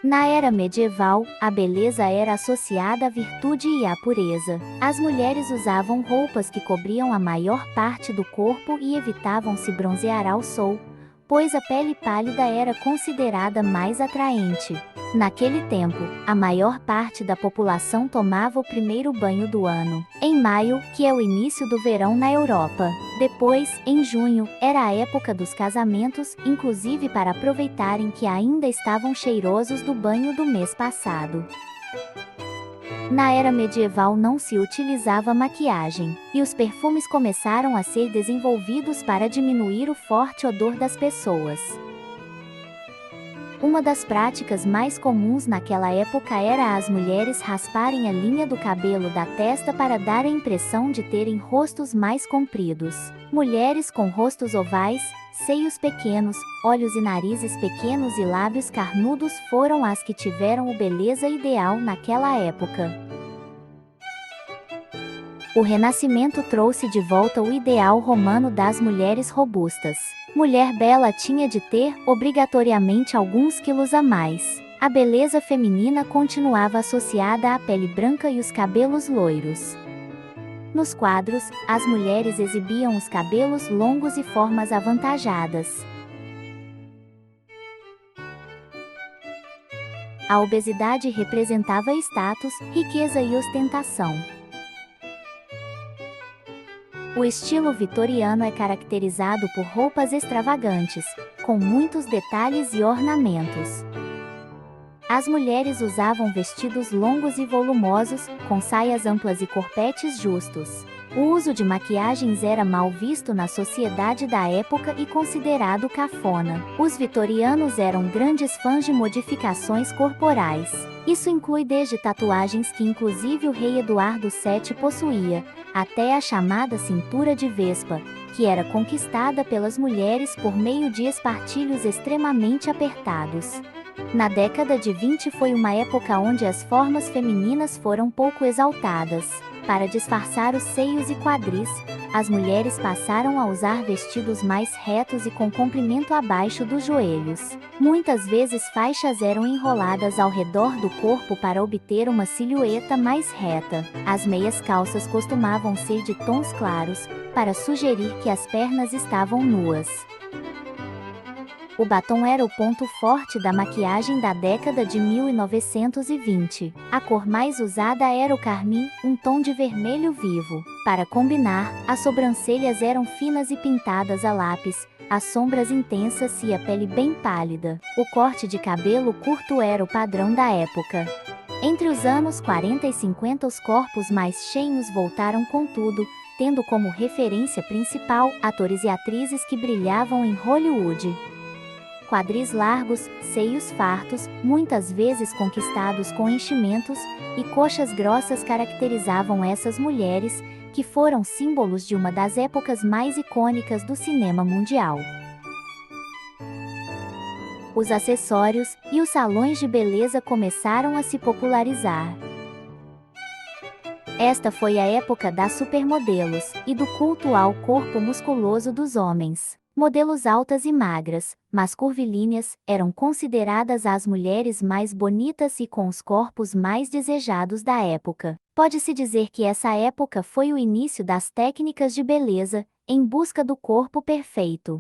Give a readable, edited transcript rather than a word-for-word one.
Na era medieval, a beleza era associada à virtude e à pureza. As mulheres usavam roupas que cobriam a maior parte do corpo e evitavam se bronzear ao sol, pois a pele pálida era considerada mais atraente. Naquele tempo, a maior parte da população tomava o primeiro banho do ano, em maio, que é o início do verão na Europa. Depois, em junho, era a época dos casamentos, inclusive para aproveitarem que ainda estavam cheirosos do banho do mês passado. Na era medieval não se utilizava maquiagem, e os perfumes começaram a ser desenvolvidos para diminuir o forte odor das pessoas. Uma das práticas mais comuns naquela época era as mulheres rasparem a linha do cabelo da testa para dar a impressão de terem rostos mais compridos. Mulheres com rostos ovais, seios pequenos, olhos e narizes pequenos e lábios carnudos foram as que tiveram o beleza ideal naquela época. O Renascimento trouxe de volta o ideal romano das mulheres robustas. Mulher bela tinha de ter, obrigatoriamente, alguns quilos a mais. A beleza feminina continuava associada à pele branca e os cabelos loiros. Nos quadros, as mulheres exibiam os cabelos longos e formas avantajadas. A obesidade representava status, riqueza e ostentação. O estilo vitoriano é caracterizado por roupas extravagantes, com muitos detalhes e ornamentos. As mulheres usavam vestidos longos e volumosos, com saias amplas e corpetes justos. O uso de maquiagens era mal visto na sociedade da época e considerado cafona. Os vitorianos eram grandes fãs de modificações corporais. Isso inclui desde tatuagens que inclusive o rei Eduardo VII possuía, até a chamada cintura de Vespa, que era conquistada pelas mulheres por meio de espartilhos extremamente apertados. Na década de 20 foi uma época onde as formas femininas foram pouco exaltadas. Para disfarçar os seios e quadris, as mulheres passaram a usar vestidos mais retos e com comprimento abaixo dos joelhos. Muitas vezes faixas eram enroladas ao redor do corpo para obter uma silhueta mais reta. As meias calças costumavam ser de tons claros, para sugerir que as pernas estavam nuas. O batom era o ponto forte da maquiagem da década de 1920. A cor mais usada era o carmim, um tom de vermelho vivo. Para combinar, as sobrancelhas eram finas e pintadas a lápis, as sombras intensas e a pele bem pálida. O corte de cabelo curto era o padrão da época. Entre os anos 40 e 50 os corpos mais cheios voltaram com tudo, tendo como referência principal atores e atrizes que brilhavam em Hollywood. Quadris largos, seios fartos, muitas vezes conquistados com enchimentos, e coxas grossas caracterizavam essas mulheres, que foram símbolos de uma das épocas mais icônicas do cinema mundial. Os acessórios e os salões de beleza começaram a se popularizar. Esta foi a época das supermodelos e do culto ao corpo musculoso dos homens. Modelos altas e magras, mas curvilíneas, eram consideradas as mulheres mais bonitas e com os corpos mais desejados da época. Pode-se dizer que essa época foi o início das técnicas de beleza, em busca do corpo perfeito.